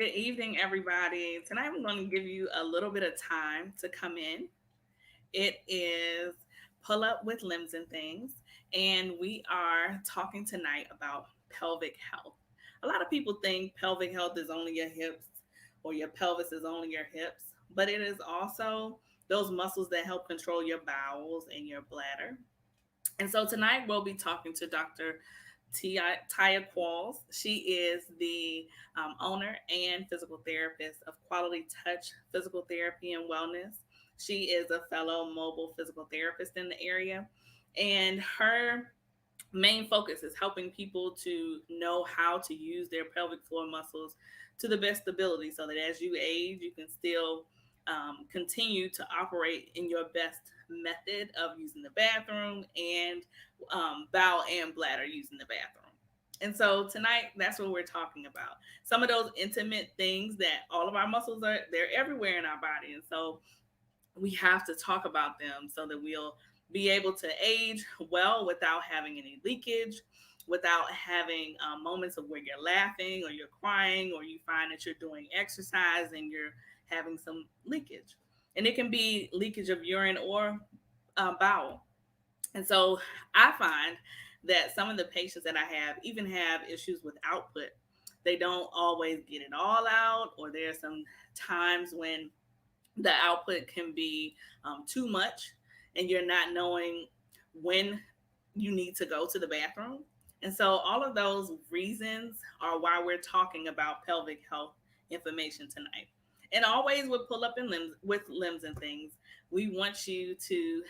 Good evening, everybody. Tonight I'm going to give you a little bit of time to come in. It is Pull Up with Limbs and Things, and we are talking tonight about pelvic health. A lot of people think pelvic health is only your hips or your pelvis is only your hips, but it is also those muscles that help control your bowels and your bladder. And so tonight we'll be talking to Dr. Tieya Qualls. She is the owner and physical therapist of Quality Touch Physical Therapy and Wellness. She is a fellow mobile physical therapist in the area, and her main focus is helping people to know how to use their pelvic floor muscles to the best ability so that as you age, you can still continue to operate in your best method of using the bathroom and bowel and bladder using the bathroom. And so tonight, that's what we're talking about. Some of those intimate things that all of our muscles are, they're everywhere in our body. And so we have to talk about them so that we'll be able to age well without having any leakage, without having moments of where you're laughing or you're crying or you find that you're doing exercise and you're having some leakage. And it can be leakage of urine or bowel. And so I find that some of the patients that I have even have issues with output. They don't always get it all out, or there are some times when the output can be too much and you're not knowing when you need to go to the bathroom. And so all of those reasons are why we're talking about pelvic health information tonight. And always with Pull Up and Limbs with Limbs and Things, we want you to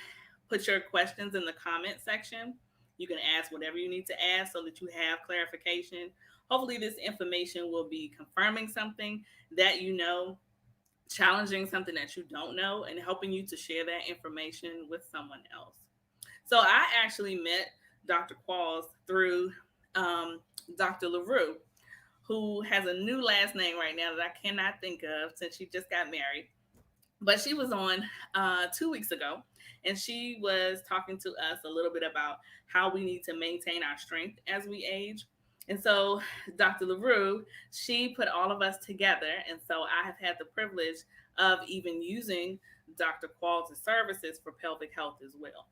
put your questions in the comment section. You can ask whatever you need to ask so that you have clarification. Hopefully this information will be confirming something that you know, challenging something that you don't know, and helping you to share that information with someone else. So I actually met Dr. Qualls through Dr. LaRue, who has a new last name right now that I cannot think of since she just got married. But she was on 2 weeks ago, and she was talking to us a little bit about how we need to maintain our strength as we age. And so Dr. LaRue, she put all of us together. And so I have had the privilege of even using Dr. Qualls' services for pelvic health as well.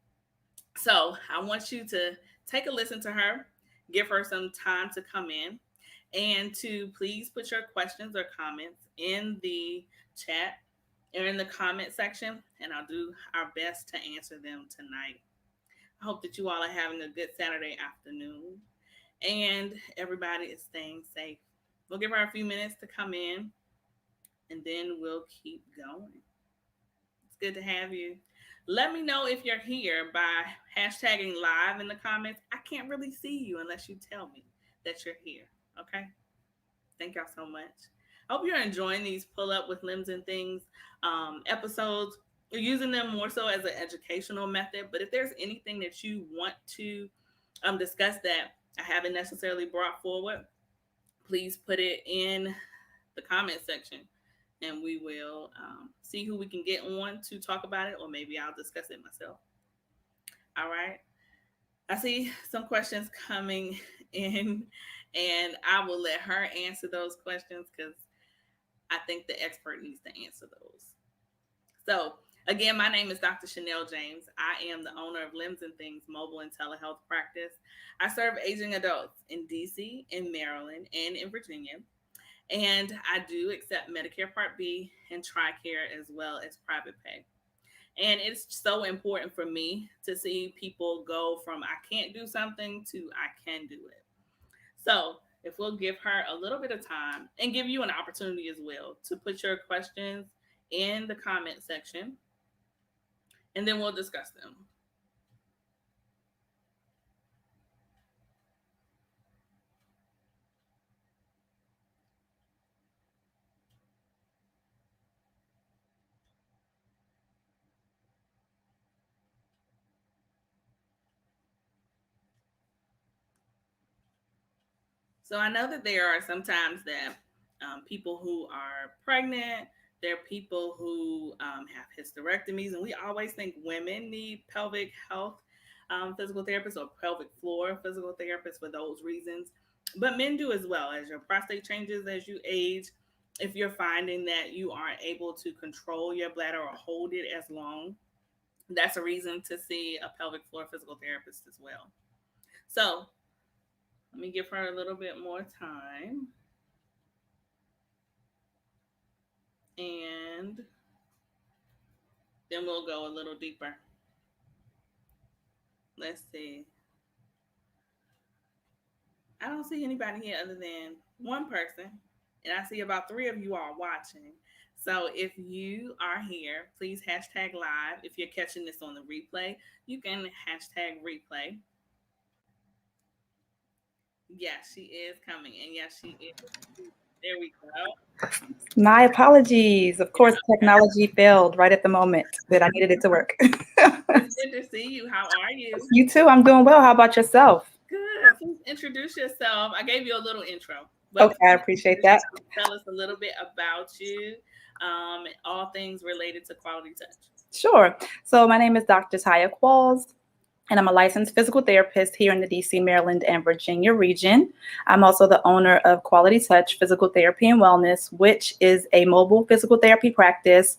So I want you to take a listen to her, give her some time to come in, and to please put your questions or comments in the chat or in the comment section, and I'll do our best to answer them tonight. I hope that you all are having a good Saturday afternoon and everybody is staying safe. We'll give her a few minutes to come in and then we'll keep going. It's good to have you. Let me know if you're here by hashtagging live in the comments. I can't really see you unless you tell me that you're here. Okay? Thank y'all so much. I hope you're enjoying these Pull Up with Limbs and Things episodes. You're using them more so as an educational method, but if there's anything that you want to discuss that I haven't necessarily brought forward, please put it in the comment section and we will see who we can get on to talk about it, or maybe I'll discuss it myself. All right. I see some questions coming in, and I will let her answer those questions because I think the expert needs to answer those. So, again, my name is Dr. Chanel James. I am the owner of Limbs and Things Mobile and Telehealth Practice. I serve aging adults in DC, in Maryland, and in Virginia. And I do accept Medicare Part B and TRICARE as well as private pay. And it's so important for me to see people go from I can't do something to I can do it. So if we'll give her a little bit of time and give you an opportunity as well to put your questions in the comment section, and then we'll discuss them. So I know that there are sometimes that people who are pregnant, there are people who have hysterectomies, and we always think women need pelvic health physical therapists or pelvic floor physical therapists for those reasons. But men do as well. As your prostate changes as you age, if you're finding that you aren't able to control your bladder or hold it as long, that's a reason to see a pelvic floor physical therapist as well. So let me give her a little bit more time, and then we'll go a little deeper. Let's see. I don't see anybody here other than one person, and I see about three of you are watching. So if you are here, please hashtag live. If you're catching this on the replay, you can hashtag replay. Yes, she is coming, and yes, she is. There we go. My apologies. Of course, technology failed right at the moment that I needed it to work. It's good to see you. How are you? You too. I'm doing well. How about yourself? Good. Please introduce yourself. I gave you a little intro, but Okay, I appreciate that. tell us a little bit about you, all things related to quality touch. Sure. So my name is Dr. Taya Qualls, and I'm a licensed physical therapist here in the DC, Maryland, and Virginia region. I'm also the owner of Quality Touch Physical Therapy and Wellness, which is a mobile physical therapy practice.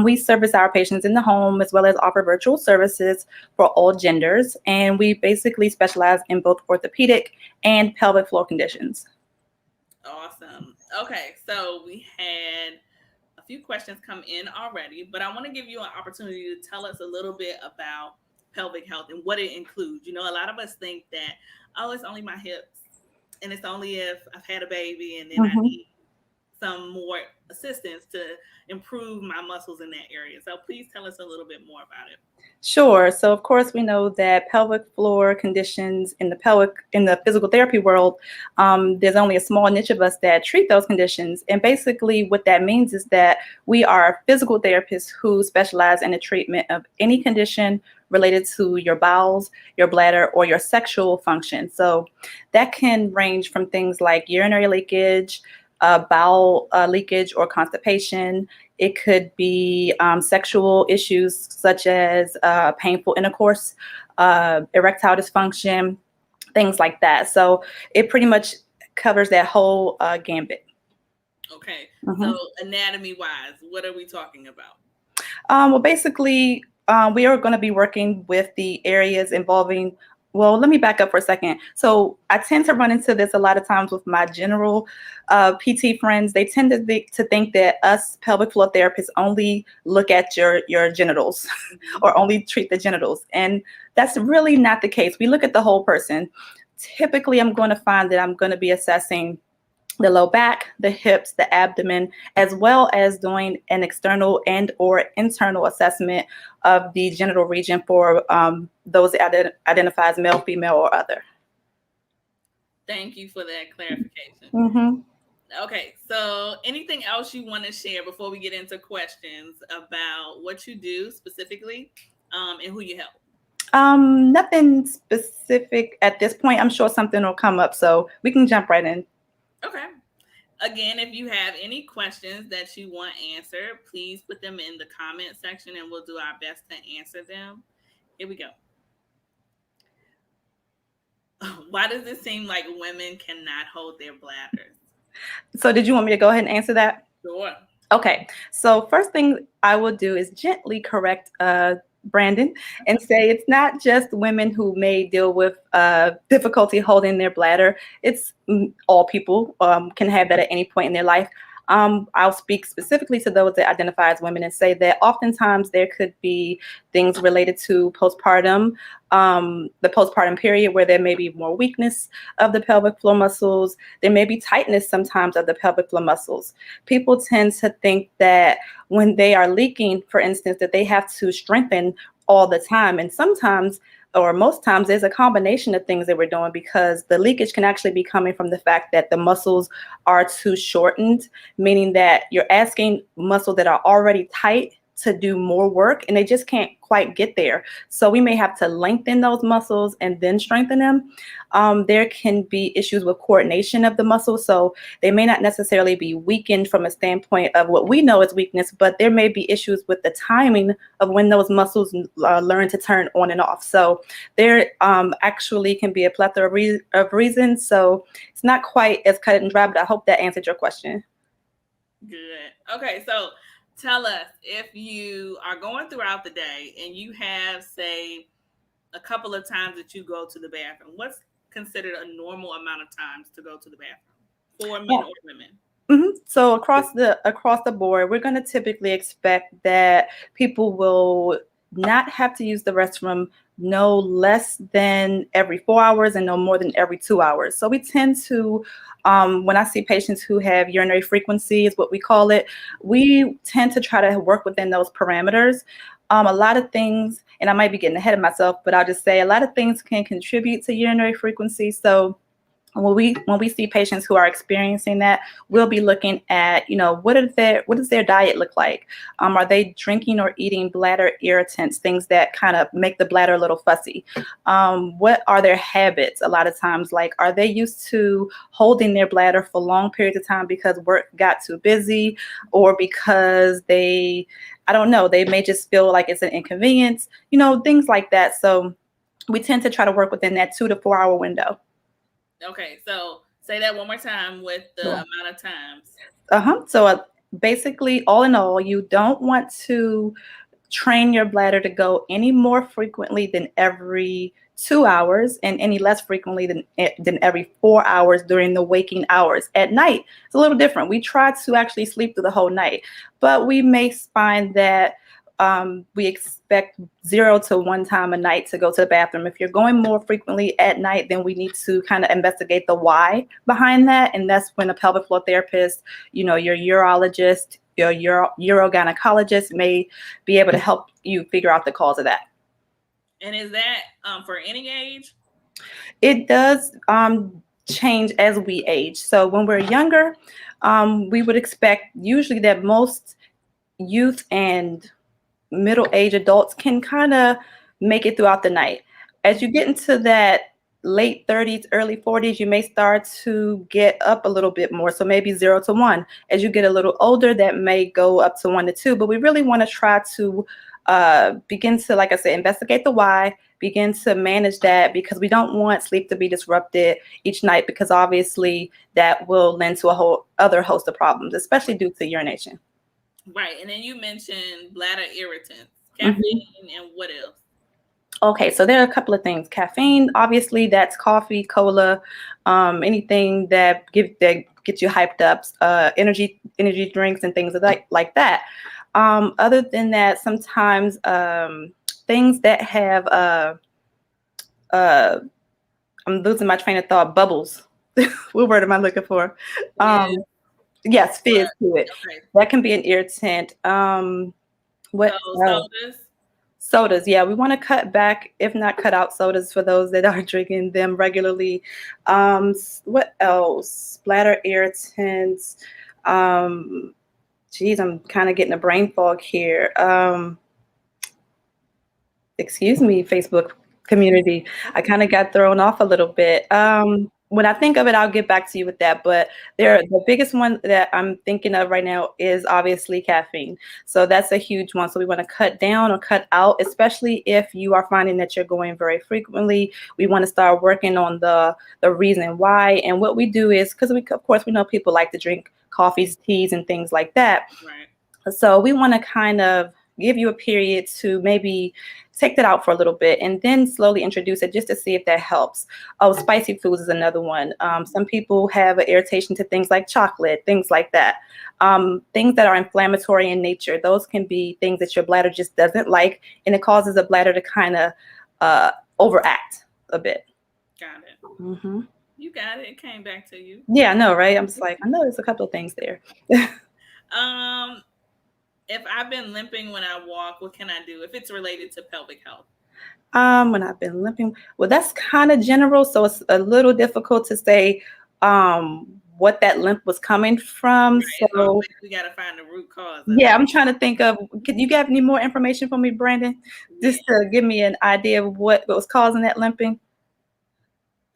We service our patients in the home as well as offer virtual services for all genders. And we basically specialize in both orthopedic and pelvic floor conditions. Awesome. Okay, so we had a few questions come in already, but I want to give you an opportunity to tell us a little bit about pelvic health and what it includes. You know, a lot of us think that, oh, it's only my hips, and it's only if I've had a baby and then I need some more assistance to improve my muscles in that area. So please tell us a little bit more about it. Sure. So of course we know that pelvic floor conditions in the physical therapy world, there's only a small niche of us that treat those conditions. And basically what that means is that we are physical therapists who specialize in the treatment of any condition related to your bowels, your bladder, or your sexual function. So that can range from things like urinary leakage, bowel leakage or constipation. It could be sexual issues such as painful intercourse, erectile dysfunction, things like that. So it pretty much covers that whole gambit. Okay. So anatomy wise, what are we talking about? Well, basically, we are going to be working with the areas involving. Well, let me back up for a second. So I tend to run into this a lot of times with my general PT friends. They tend to think that us pelvic floor therapists only look at your genitals or only treat the genitals. And that's really not the case. We look at the whole person. Typically, I'm going to find that I'm going to be assessing the low back, the hips, the abdomen, as well as doing an external and or internal assessment of the genital region for those that identify as male, female, or other. Thank you for that clarification. Okay, so anything else you want to share before we get into questions about what you do specifically and who you help? Nothing specific at this point. I'm sure something will come up, so we can jump right in. Okay. Again, if you have any questions that you want answered, please put them in the comment section and we'll do our best to answer them. Here we go. Why does it seem like women cannot hold their bladders? So did you want me to go ahead and answer that? Sure. Okay. So first thing I will do is gently correct Brandon and say it's not just women who may deal with difficulty holding their bladder. It's all people can have that at any point in their life. I'll speak specifically to those that identify as women and say that oftentimes there could be things related to postpartum, the postpartum period where there may be more weakness of the pelvic floor muscles. There may be tightness sometimes of the pelvic floor muscles. People tend to think that when they are leaking, for instance, that they have to strengthen all the time. And sometimes, or most times, there's a combination of things that we're doing because the leakage can actually be coming from the fact that the muscles are too shortened, meaning that you're asking muscles that are already tight to do more work and they just can't quite get there. So we may have to lengthen those muscles and then strengthen them. There can be issues with coordination of the muscles. So they may not necessarily be weakened from a standpoint of what we know as weakness, but there may be issues with the timing of when those muscles learn to turn on and off. So there actually can be a plethora of reasons. So it's not quite as cut and dry, but I hope that answered your question. Good. Okay, so tell us if you are going throughout the day and you have, say, a couple of times that you go to the bathroom. What's considered a normal amount of times to go to the bathroom for men or women? So across the board, we're going to typically expect that people will not have to use the restroom no less than every 4 hours and no more than every 2 hours. So we tend to, when I see patients who have urinary frequency, is what we call it, we tend to try to work within those parameters. A lot of things, and I might be getting ahead of myself, but I'll just say a lot of things can contribute to urinary frequency. So when we see patients who are experiencing that, we'll be looking at, what does their diet look like? Are they drinking or eating bladder irritants, things that kind of make the bladder a little fussy? What are their habits? A lot of times, like, are they used to holding their bladder for long periods of time because work got too busy, or because I don't know, they may just feel like it's an inconvenience, things like that. So we tend to try to work within that 2 to 4 hour window. Okay, so say that one more time with the Sure. amount of times. So basically, all in all, you don't want to train your bladder to go any more frequently than every 2 hours, and any less frequently than every 4 hours during the waking hours. At night, it's a little different. We try to actually sleep through the whole night, but we may find that we expect 0 to 1 time a night to go to the bathroom. If you're going more frequently at night, then we need to kind of investigate the why behind that. And that's when a pelvic floor therapist, your urologist, your urogynecologist may be able to help you figure out the cause of that. And is that for any age? It does change as we age. So when we're younger, we would expect usually that most youth and middle-aged adults can kind of make it throughout the night. As you get into that late 30s, early 40s, you may start to get up a little bit more. So maybe 0 to 1. As you get a little older, that may go up to 1 to 2. But we really want to try to begin to, like I said, investigate the why, begin to manage that, because we don't want sleep to be disrupted each night, because obviously that will lend to a whole other host of problems, especially due to urination. Right. And then you mentioned bladder irritants, Mhm. caffeine, and what else? Okay, so there are a couple of things. Caffeine, obviously, that's coffee, cola, anything that gets you hyped up, energy drinks and things like that. Other than that, sometimes things that have uh, I'm losing my train of thought. Bubbles. What word am I looking for? Fizz, Yes, fizz what? to it. Okay. That can be an irritant. So What else? sodas. Sodas, yeah, we want to cut back, if not cut out sodas for those that are drinking them regularly. What else? Bladder irritants. Um, Geez, I'm kind of getting a brain fog here. Excuse me, Facebook community. I kind of got thrown off a little bit. When I think of it, I'll get back to you with that. But the biggest one that I'm thinking of right now is obviously caffeine. So that's a huge one. So we want to cut down or cut out, especially if you are finding that you're going very frequently. We want to start working on the reason why. And what we do is, because of course we know people like to drink coffees, teas, and things like that. Right. So we want to kind of give you a period to maybe take that out for a little bit and then slowly introduce it just to see if that helps. Oh, spicy foods is another one. Some people have an irritation to things like chocolate, things like that. Things that are inflammatory in nature, those can be things that your bladder just doesn't like, and it causes the bladder to kind of overact a bit. Got it. Hmm. You got it. It came back to you. Yeah, I know, right? I'm just like, I know there's a couple of things there. Um, if I've been limping when I walk, what can I do if it's related to pelvic health? When I've been limping, well, that's kind of general, so it's a little difficult to say what that limp was coming from. Right. It's So, always we got to find the root cause of yeah, it. I'm trying to think of. Could you have any more information for me, Brandon, Yeah. just to give me an idea of what was causing that limping?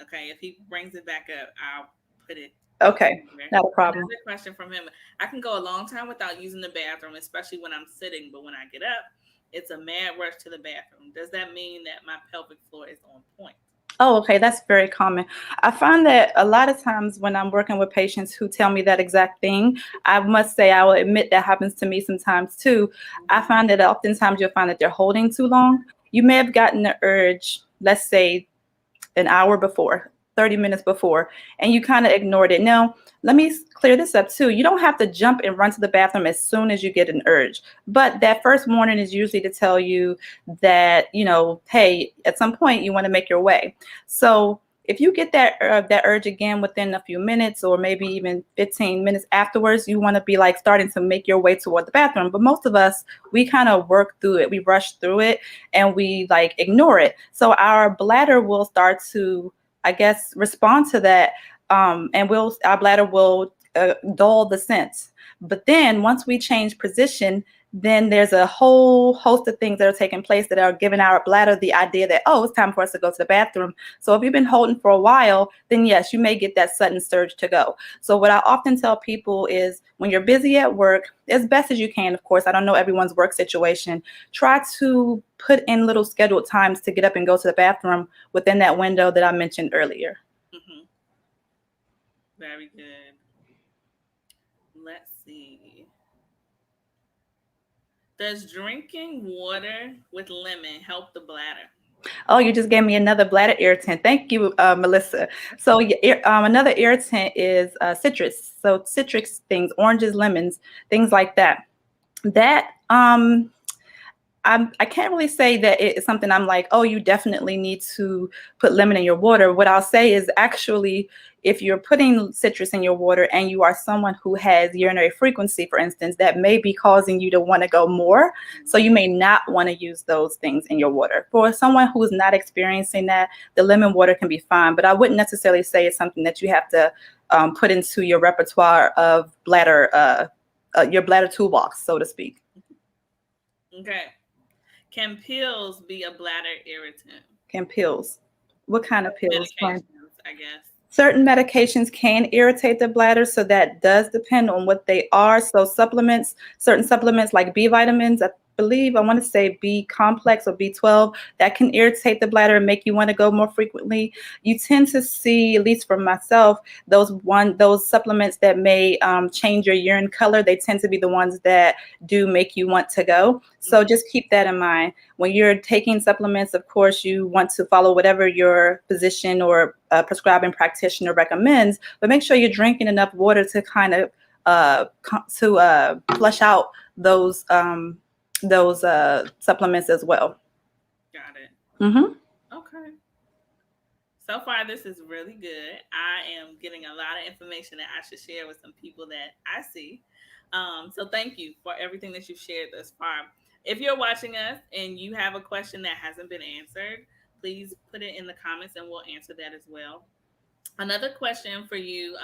Okay. If he brings it back up, I'll put it over Okay, there. not a problem. Another question from him. I can go a long time without using the bathroom, especially when I'm sitting, but when I get up, it's a mad rush to the bathroom. Does that mean that my pelvic floor is on point? Oh, okay, that's very common. I find that a lot of times when I'm working with patients who tell me that exact thing, I must say I will admit that happens to me sometimes too. I Hmm. find that oftentimes you'll find that they're holding too long. You may have gotten the urge, let's say an hour before, 30 minutes before, and you kind of ignored it. Now, let me clear this up too. You don't have to jump and run to the bathroom as soon as you get an urge, but that first warning is usually to tell you that, hey, at some point you want to make your way. So if you get that urge again within a few minutes or maybe even 15 minutes afterwards, you want to be like starting to make your way toward the bathroom. But most of us, we kind of work through it, we rush through it, and we like ignore it. So our bladder will start to, I guess, respond to that, and our bladder will dull the sense. But then once we change position, then there's a whole host of things that are taking place that are giving our bladder the idea that, oh, it's time for us to go to the bathroom. So if you've been holding for a while, then yes, you may get that sudden surge to go. So what I often tell people is when you're busy at work, as best as you can, of course, I don't know everyone's work situation, try to put in little scheduled times to get up and go to the bathroom within that window that I mentioned earlier. Hmm. Very good. Let's see. Does drinking water with lemon help the bladder? Oh, you just gave me another bladder irritant. Thank you, Melissa. So another irritant is citrus. So citrus things, oranges, lemons, things like that. That I can't really say that it's something I'm like, oh, you definitely need to put lemon in your water. What I'll say is actually, if you're putting citrus in your water and you are someone who has urinary frequency, for instance, that may be causing you to want to go more. So you may not want to use those things in your water. For someone who is not experiencing that, the lemon water can be fine. But I wouldn't necessarily say it's something that you have to put into your repertoire of your bladder toolbox, so to speak. Okay. Can pills be a bladder irritant? Can pills? What kind of pills? Medications, I guess. Certain medications can irritate the bladder, so that does depend on what they are. So supplements, certain supplements like B vitamins, I want to say B complex or B12, that can irritate the bladder and make you want to go more frequently. You tend to see, at least for myself, those supplements that may change your urine color. They tend to be the ones that do make you want to go. So just keep that in mind. When you're taking supplements, of course, you want to follow whatever your physician or prescribing practitioner recommends, but make sure you're drinking enough water to kind of flush out those supplements as well. Got it. Mm-hmm. Okay. So far, this is really good. I am getting a lot of information that I should share with some people that I see. So thank you for everything that you've shared thus far. If you're watching us and you have a question that hasn't been answered, please put it in the comments and we'll answer that as well. Another question for you,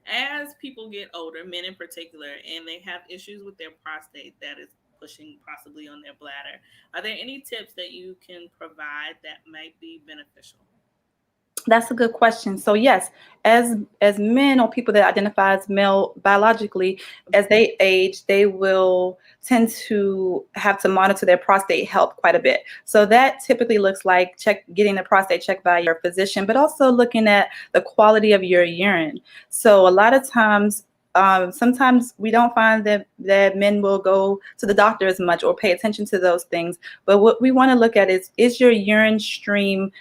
as people get older, men in particular, and they have issues with their prostate that is pushing possibly on their bladder, are there any tips that you can provide that might be beneficial? That's a good question. So yes, as men or people that identify as male biologically, as they age, they will tend to have to monitor their prostate health quite a bit. So that typically looks like getting the prostate checked by your physician, but also looking at the quality of your urine. So a lot of times, sometimes we don't find that men will go to the doctor as much or pay attention to those things. But what we want to look at is your urine stream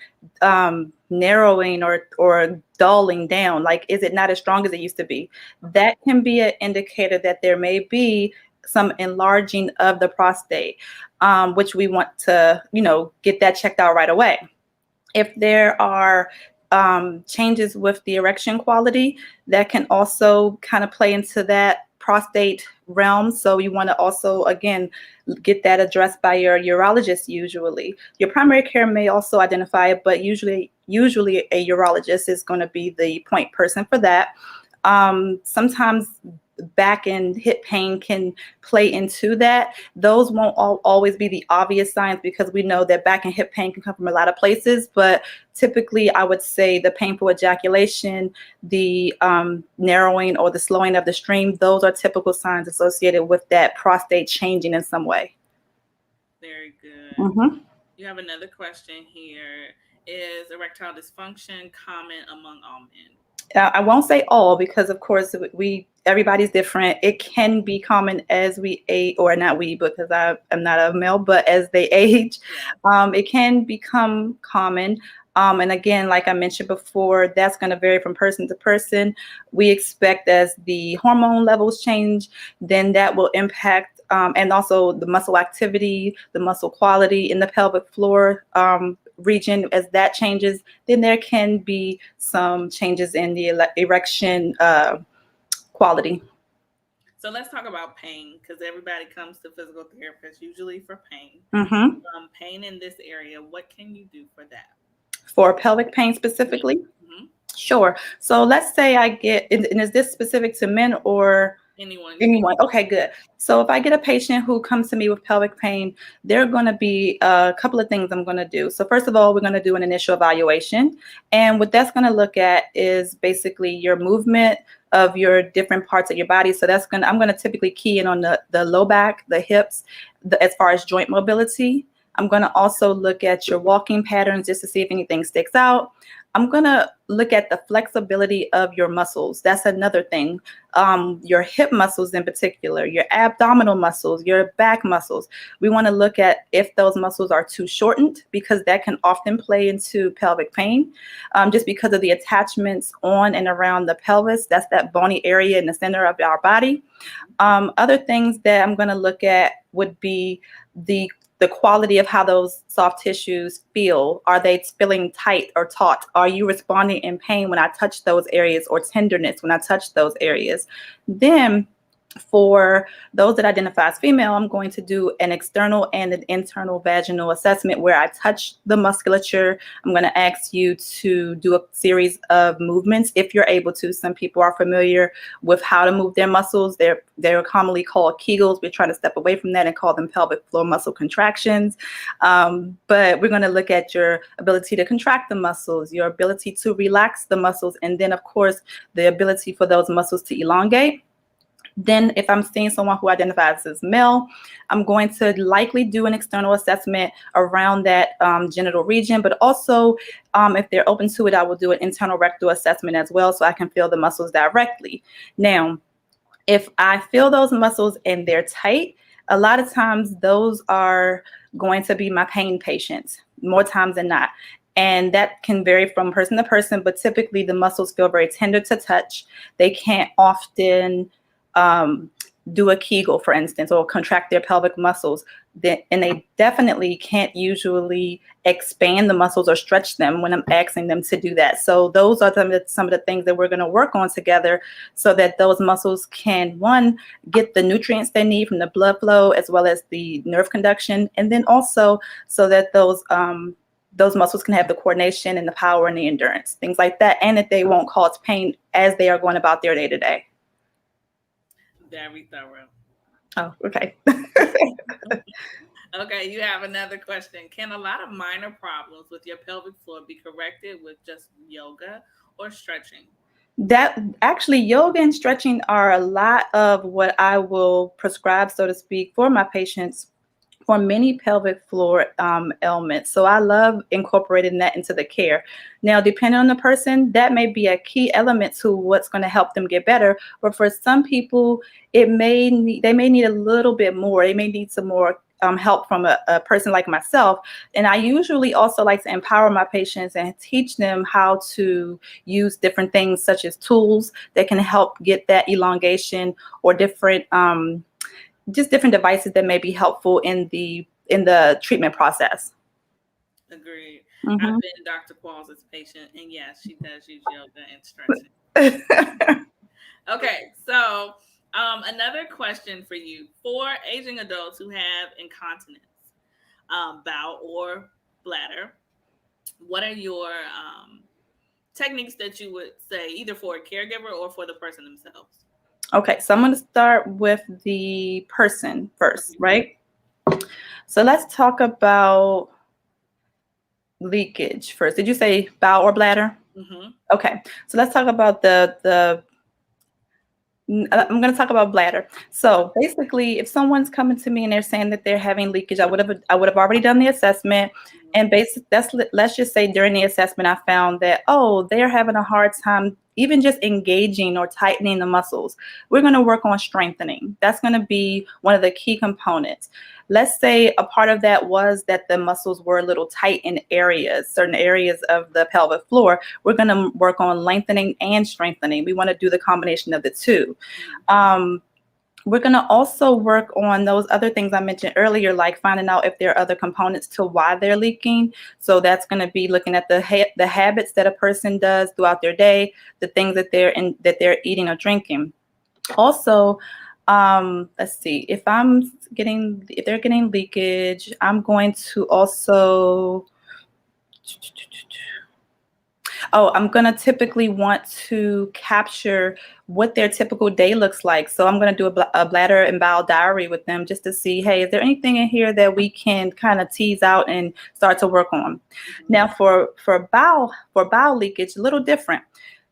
narrowing or dulling down? Like, is it not as strong as it used to be? That can be an indicator that there may be some enlarging of the prostate, which we want to, get that checked out right away. If there are changes with the erection quality, that can also kind of play into that prostate realm. So you want to also, again, get that addressed by your urologist usually. Your primary care may also identify it, but usually a urologist is going to be the point person for that. Sometimes back and hip pain can play into that. Those won't always be the obvious signs because we know that back and hip pain can come from a lot of places, but typically I would say the painful ejaculation, the narrowing or the slowing of the stream, those are typical signs associated with that prostate changing in some way. Very good. Mm-hmm. You have another question here. Is erectile dysfunction common among all men? I won't say all because, of course, we everybody's different. It can be common as we age, or not we, because I am not a male, but as they age, Yeah. it can become common. And again, like I mentioned before, that's going to vary from person to person. We expect as the hormone levels change, then that will impact, and also the muscle activity, the muscle quality in the pelvic floor region. As that changes, then there can be some changes in the erection quality. So let's talk about pain, because everybody comes to physical therapists usually for pain. Mm-hmm. Pain in this area, what can you do for that? For pelvic pain Yeah. specifically? Hmm. Sure. So let's say I get, and is this specific to men or Anyone you can. anyone? Okay, good. So if I get a patient who comes to me with pelvic pain, there are going to be a couple of things I'm going to do. So first of all, we're going to do an initial evaluation. And what that's going to look at is basically your movement of your different parts of your body. So I'm going to typically key in on the low back, the hips, as far as joint mobility. I'm going to also look at your walking patterns just to see if anything sticks out. I'm going to look at the flexibility of your muscles. That's another thing. Your hip muscles in particular, your abdominal muscles, your back muscles. We want to look at if those muscles are too shortened, because that can often play into pelvic pain, just because of the attachments on and around the pelvis. That's that bony area in the center of our body. Other things that I'm going to look at would be the quality of how those soft tissues feel. Are they feeling tight or taut? Are you responding in pain when I touch those areas, or tenderness when I touch those areas? Then for those that identify as female, I'm going to do an external and an internal vaginal assessment where I touch the musculature. I'm going to ask you to do a series of movements if you're able to. Some people are familiar with how to move their muscles. They're commonly called Kegels. We're trying to step away from that and call them pelvic floor muscle contractions. But we're going to look at your ability to contract the muscles, your ability to relax the muscles, and then, of course, the ability for those muscles to elongate. Then if I'm seeing someone who identifies as male, I'm going to likely do an external assessment around that genital region, but also if they're open to it, I will do an internal rectal assessment as well, so I can feel the muscles directly. Now, if I feel those muscles and they're tight, a lot of times those are going to be my pain patients, more times than not. And that can vary from person to person, but typically the muscles feel very tender to touch. They can't often do a Kegel, for instance, or contract their pelvic muscles. And they definitely can't usually expand the muscles or stretch them when I'm asking them to do that. So those are some of the things that we're going to work on together, so that those muscles can, one, get the nutrients they need from the blood flow as well as the nerve conduction, and then also so that those muscles can have the coordination and the power and the endurance, things like that, and that they won't cause pain as they are going about their day-to-day. Very thorough. Oh, okay. Okay, you have another question. Can a lot of minor problems with your pelvic floor be corrected with just yoga or stretching? That actually, yoga and stretching are a lot of what I will prescribe, so to speak, for my patients for many pelvic floor ailments. So I love incorporating that into the care. Now, depending on the person, that may be a key element to what's going to help them get better. But for some people, they may need a little bit more. They may need some more help from a person like myself. And I usually also like to empower my patients and teach them how to use different things, such as tools that can help get that elongation, or different just different devices that may be helpful in the treatment process. Agreed. I've Mm-hmm. been Dr. Qualls' patient, and yes, she does use yoga and stretching. Okay, so another question for you. For aging adults who have incontinence, bowel or bladder, what are your techniques that you would say, either for a caregiver or for the person themselves? Okay, so I'm going to start with the person first, Okay. right? So let's talk about leakage first. Did you say bowel or bladder? Mm-hmm. Okay, so let's talk about the I'm going to talk about bladder. So basically, if someone's coming to me and they're saying that they're having leakage, I would have already done the assessment. And let's just say during the assessment, I found that, oh, they're having a hard time even just engaging or tightening the muscles. We're going to work on strengthening. That's going to be one of the key components. Let's say a part of that was that the muscles were a little tight in areas, certain areas of the pelvic floor. We're going to work on lengthening and strengthening. We want to do the combination of the two. Um, we're going to also work on those other things I mentioned earlier, like finding out if there are other components to why they're leaking. So that's going to be looking at the habits that a person does throughout their day, the things that they're eating or drinking. Also, let's see, if they're getting leakage, I'm going to also, I'm going to typically want to capture what their typical day looks like. So I'm going to do a bladder and bowel diary with them just to see, hey, is there anything in here that we can kind of tease out and start to work on? Now for bowel leakage, a little different.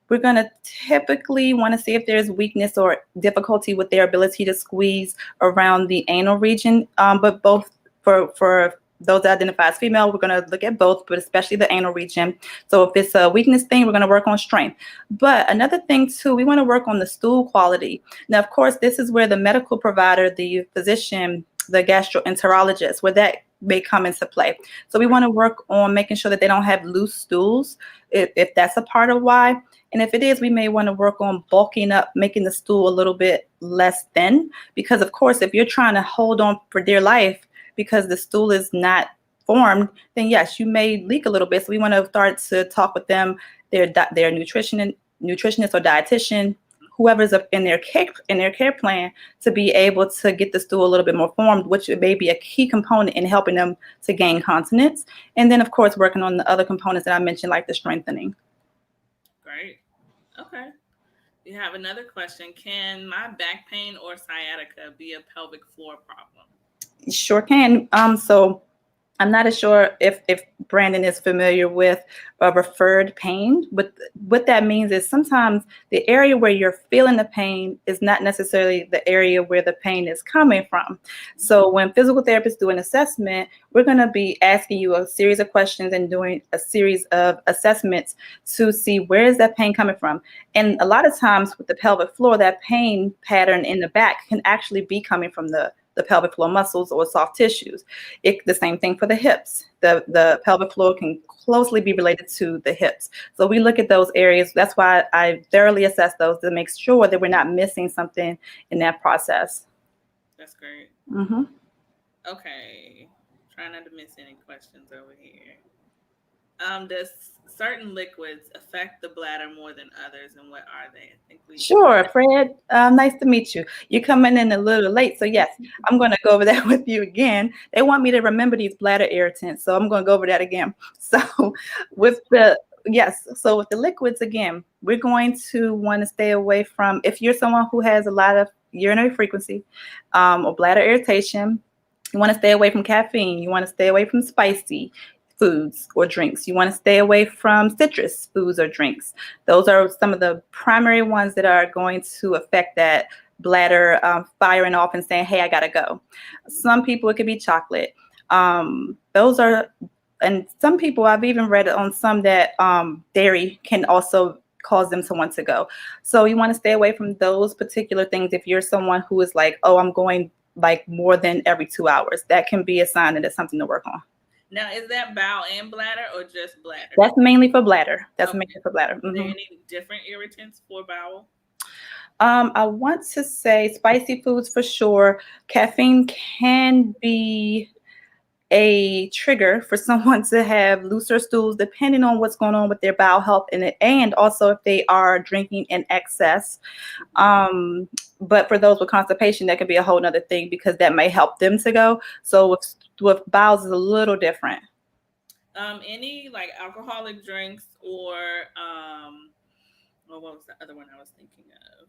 We're going to typically want to see if there's weakness or difficulty with their ability to squeeze around the anal region, but both for those that identify as female, we're going to look at both, but especially the anal region. So if it's a weakness thing, we're going to work on strength. But another thing too, we want to work on the stool quality. Now, of course, this is where the medical provider, the physician, the gastroenterologist, where that may come into play. So we want to work on making sure that they don't have loose stools, if that's a part of why. And if it is, we may want to work on bulking up, making the stool a little bit less thin. Because, of course, if you're trying to hold on for dear life because the stool is not formed, then yes, you may leak a little bit. So we want to start to talk with them, their nutritionist or dietitian, whoever's up in their care plan, to be able to get the stool a little bit more formed, which may be a key component in helping them to gain continence. And then, of course, working on the other components that I mentioned, like the strengthening. Great. Okay. You have another question. Can my back pain or sciatica be a pelvic floor problem? Sure can. So I'm not as sure if Brandon is familiar with a referred pain. But what that means is sometimes the area where you're feeling the pain is not necessarily the area where the pain is coming from. So when physical therapists do an assessment, we're going to be asking you a series of questions and doing a series of assessments to see where is that pain coming from. And a lot of times with the pelvic floor, that pain pattern in the back can actually be coming from the pelvic floor muscles or soft tissues. The same thing for the hips. The pelvic floor can closely be related to the hips. So we look at those areas. That's why I thoroughly assess those to make sure that we're not missing something in that process. That's great. Mm-hmm. Okay. Try not to miss any questions over here. Does certain liquids affect the bladder more than others, and what are they? I think we. Sure, Fred. Nice to meet you. You're coming in a little late, so yes, I'm going to go over that with you again. They want me to remember these bladder irritants, so I'm going to go over that again. So, with the liquids again, we're going to want to stay away from, if you're someone who has a lot of urinary frequency or bladder irritation, you want to stay away from caffeine. You want to stay away from spicy foods or drinks. You want to stay away from citrus foods or drinks. Those are some of the primary ones that are going to affect that bladder firing off and saying, hey, I got to go. Some people, it could be chocolate. And some people, I've even read on some that dairy can also cause them to want to go. So you want to stay away from those particular things. If you're someone who is like, oh, I'm going like more than every 2 hours, that can be a sign that it's something to work on. Now, is that bowel and bladder or just bladder? That's mainly for bladder. Okay. Mainly for bladder. Are there any different irritants for bowel? I want to say spicy foods for sure. Caffeine can be a trigger for someone to have looser stools, depending on what's going on with their bowel health, and also if they are drinking in excess. But for those with constipation, that could be a whole nother thing because that may help them to go. So with bowels is a little different. Any like alcoholic drinks or what was the other one I was thinking of?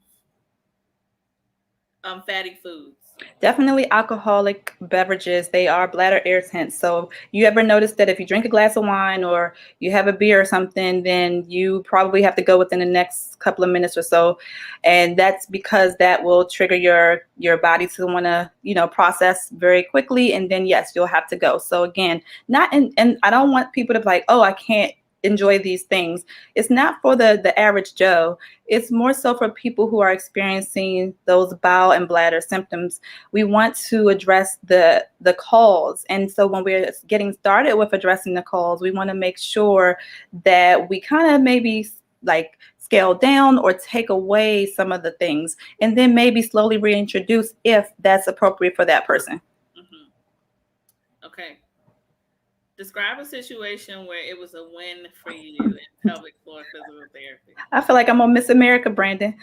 Fatty foods. Definitely alcoholic beverages. They are bladder irritants. So you ever notice that if you drink a glass of wine or you have a beer or something, then you probably have to go within the next couple of minutes or so. And that's because that will trigger your body to want to, process very quickly. And then yes, you'll have to go. So again, not in, and I don't want people to be like, oh, I can't enjoy these things. It's not for the average Joe. It's more so for people who are experiencing those bowel and bladder symptoms. We want to address the cause. And so when we're getting started with addressing the cause, we want to make sure that we kind of maybe like scale down or take away some of the things and then maybe slowly reintroduce if that's appropriate for that person. Okay. Describe a situation where it was a win for you in pelvic floor physical therapy. I feel like I'm on Miss America, Brandon.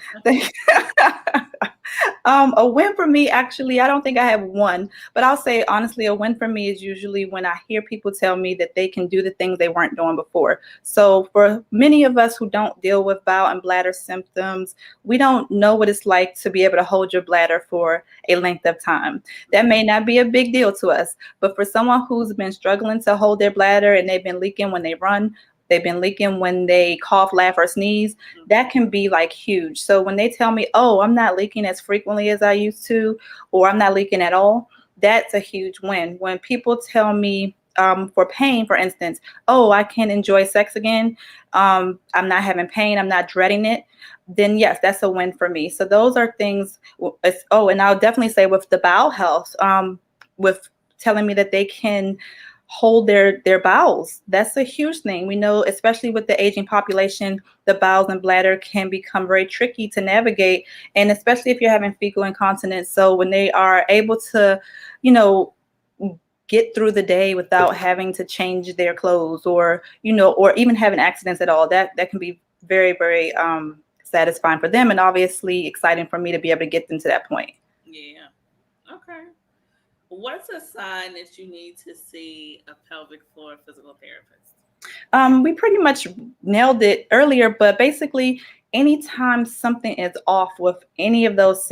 A win for me, actually, I don't think I have one, but I'll say honestly, a win for me is usually when I hear people tell me that they can do the things they weren't doing before. So for many of us who don't deal with bowel and bladder symptoms, we don't know what it's like to be able to hold your bladder for a length of time. That may not be a big deal to us, but for someone who's been struggling to hold their bladder and they've been leaking when they run, they've been leaking when they cough, laugh, or sneeze, that can be like huge. So when they tell me, oh, I'm not leaking as frequently as I used to, or I'm not leaking at all, that's a huge win. When people tell me for pain, for instance, oh, I can enjoy sex again, I'm not having pain, I'm not dreading it, then yes, that's a win for me. So those are things. Oh, and I'll definitely say with the bowel health, with telling me that they can hold their bowels. That's a huge thing. We know, especially with the aging population, the bowels and bladder can become very tricky to navigate, and especially if you're having fecal incontinence. So when they are able to, get through the day without having to change their clothes or, or even having accidents at all, that can be very, very satisfying for them and obviously exciting for me to be able to get them to that point. Yeah. Okay. What's a sign that you need to see a pelvic floor physical therapist? We pretty much nailed it earlier, but basically, anytime something is off with any of those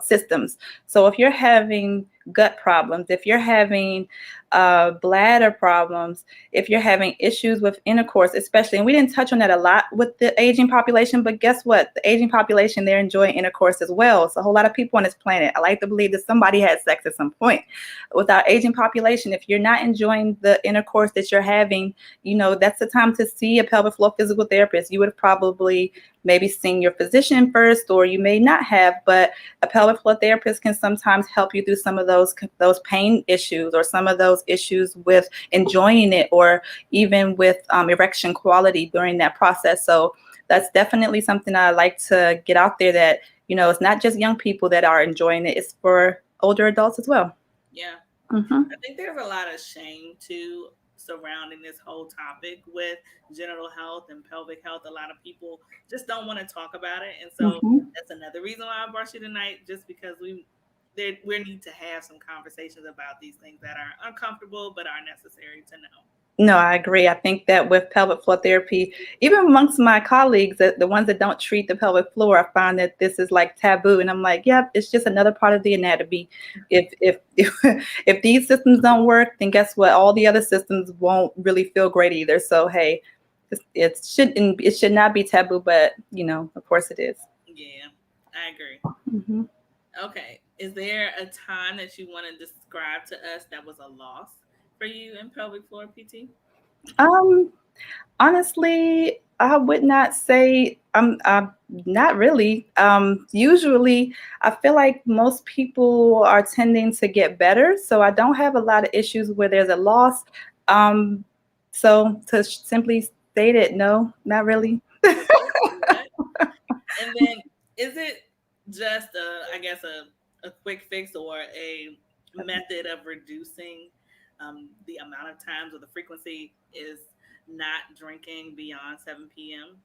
systems. So if you're having gut problems, if you're having bladder problems, if you're having issues with intercourse, especially, and we didn't touch on that a lot with the aging population, but guess what? The aging population, they're enjoying intercourse as well. So a whole lot of people on this planet, I like to believe that somebody had sex at some point. With our aging population, if you're not enjoying the intercourse that you're having, that's the time to see a pelvic floor physical therapist. You would have probably maybe seen your physician first, or you may not have, but a pelvic floor therapist can sometimes help you through some of those pain issues or some of those issues with enjoying it, or even with erection quality during that process. So that's definitely something I like to get out there, that, it's not just young people that are enjoying it, it's for older adults as well. Yeah. Mm-hmm. I think there's a lot of shame too surrounding this whole topic with genital health and pelvic health. A lot of people just don't want to talk about it, and so that's another reason why I brought you tonight, just because we need to have some conversations about these things that are uncomfortable but are necessary to know. No, I agree. I think that with pelvic floor therapy, even amongst my colleagues, the ones that don't treat the pelvic floor, I find that this is like taboo. And I'm like, yep, it's just another part of the anatomy. If these systems don't work, then guess what? All the other systems won't really feel great either. So hey, it should not be taboo, but of course it is. Yeah, I agree. Mm-hmm. Okay, is there a time that you want to describe to us that was a loss for you in pelvic floor PT? Honestly, I would not say not really. Usually, I feel like most people are tending to get better, so I don't have a lot of issues where there's a loss. So to simply state it, no, not really. Okay. And then, is it just I guess a quick fix or a method of reducing the amount of times or the frequency is not drinking beyond 7 p.m.?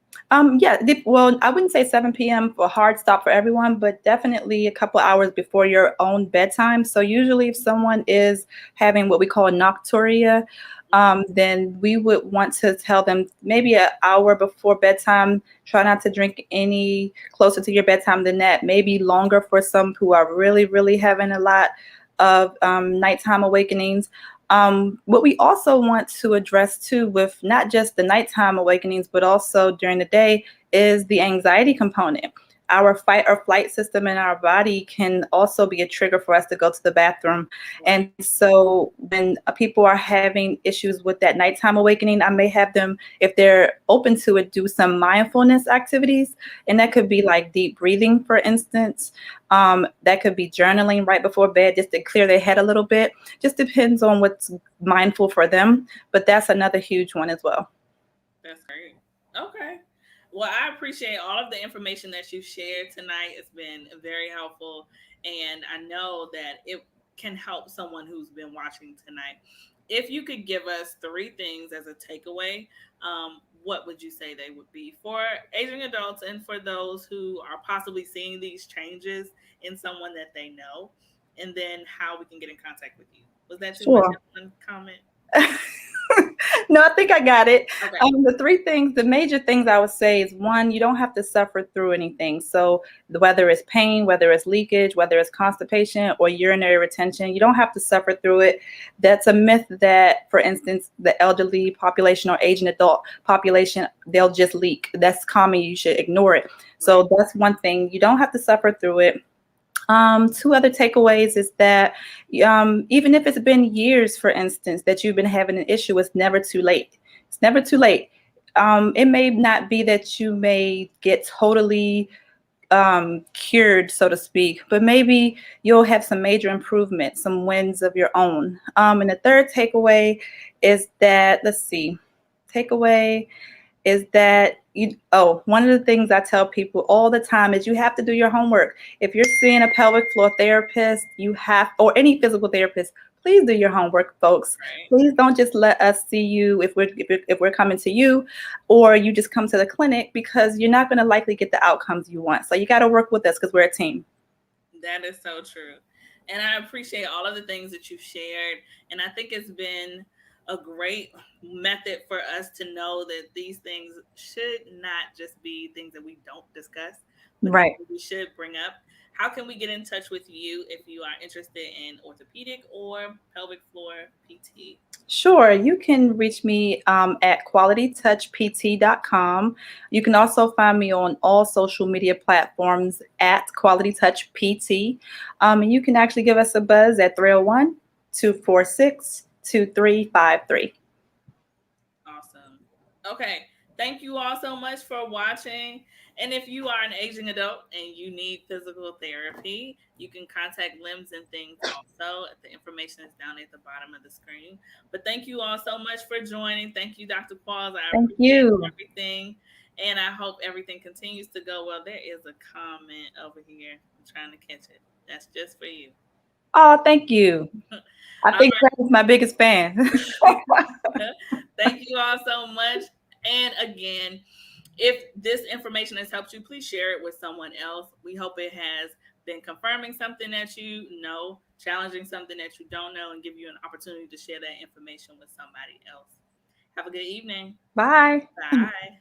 Yeah, well, I wouldn't say 7 p.m. for a hard stop for everyone, but definitely a couple hours before your own bedtime. So usually if someone is having what we call nocturia, then we would want to tell them maybe an hour before bedtime. Try not to drink any closer to your bedtime than that. Maybe longer for some who are really, really having a lot of nighttime awakenings. What we also want to address too, with not just the nighttime awakenings, but also during the day, is the anxiety component. Our fight or flight system in our body can also be a trigger for us to go to the bathroom. Right. And so when people are having issues with that nighttime awakening, I may have them, if they're open to it, do some mindfulness activities. And that could be like deep breathing, for instance. That could be journaling right before bed just to clear their head a little bit. Just depends on what's mindful for them. But that's another huge one as well. That's great. Okay. Well, I appreciate all of the information that you shared tonight. It's been very helpful. And I know that it can help someone who's been watching tonight. If you could give us three things as a takeaway, what would you say they would be for aging adults and for those who are possibly seeing these changes in someone that they know? And then how we can get in contact with you. Was that too much Sure. of one comment? No, I think I got it. Okay. The three things, the major things I would say is one, you don't have to suffer through anything. So whether it's pain, whether it's leakage, whether it's constipation or urinary retention, you don't have to suffer through it. That's a myth that, for instance, the elderly population or aging adult population, they'll just leak. That's common. You should ignore it. So that's one thing. You don't have to suffer through it. Two other takeaways is that even if it's been years, for instance, that you've been having an issue, it's never too late. It's never too late. It may not be that you may get totally cured, so to speak, but maybe you'll have some major improvement, some wins of your own. And the third takeaway is that, let's see, takeaway is that one of the things I tell people all the time is you have to do your homework. If you're seeing a pelvic floor therapist, or any physical therapist, please do your homework, folks. Right. Please don't just let us see you if we're coming to you, or you just come to the clinic, because you're not going to likely get the outcomes you want. So you got to work with us because we're a team. That is so true. And I appreciate all of the things that you've shared. And I think it's been a great method for us to know that these things should not just be things that we don't discuss, but Right. things we should bring up. How can we get in touch with you if you are interested in orthopedic or pelvic floor PT? Sure, you can reach me at qualitytouchpt.com. You can also find me on all social media platforms at qualitytouchpt. And you can actually give us a buzz at 301-246-2353. Awesome. Okay. Thank you all so much for watching. And if you are an aging adult and you need physical therapy, you can contact LimbsNThings also. The information is down at the bottom of the screen. But thank you all so much for joining. Thank you, Dr. Qualls. I Thank appreciate you. everything. And I hope everything continues to go well. There is a comment over here. I'm trying to catch it. That's just for you. Oh, thank you. I All think that was my biggest fan. right. Thank you all so much. And again, if this information has helped you, please share it with someone else. We hope it has been confirming something that you know, challenging something that you don't know, and give you an opportunity to share that information with somebody else. Have a good evening. Bye. Bye.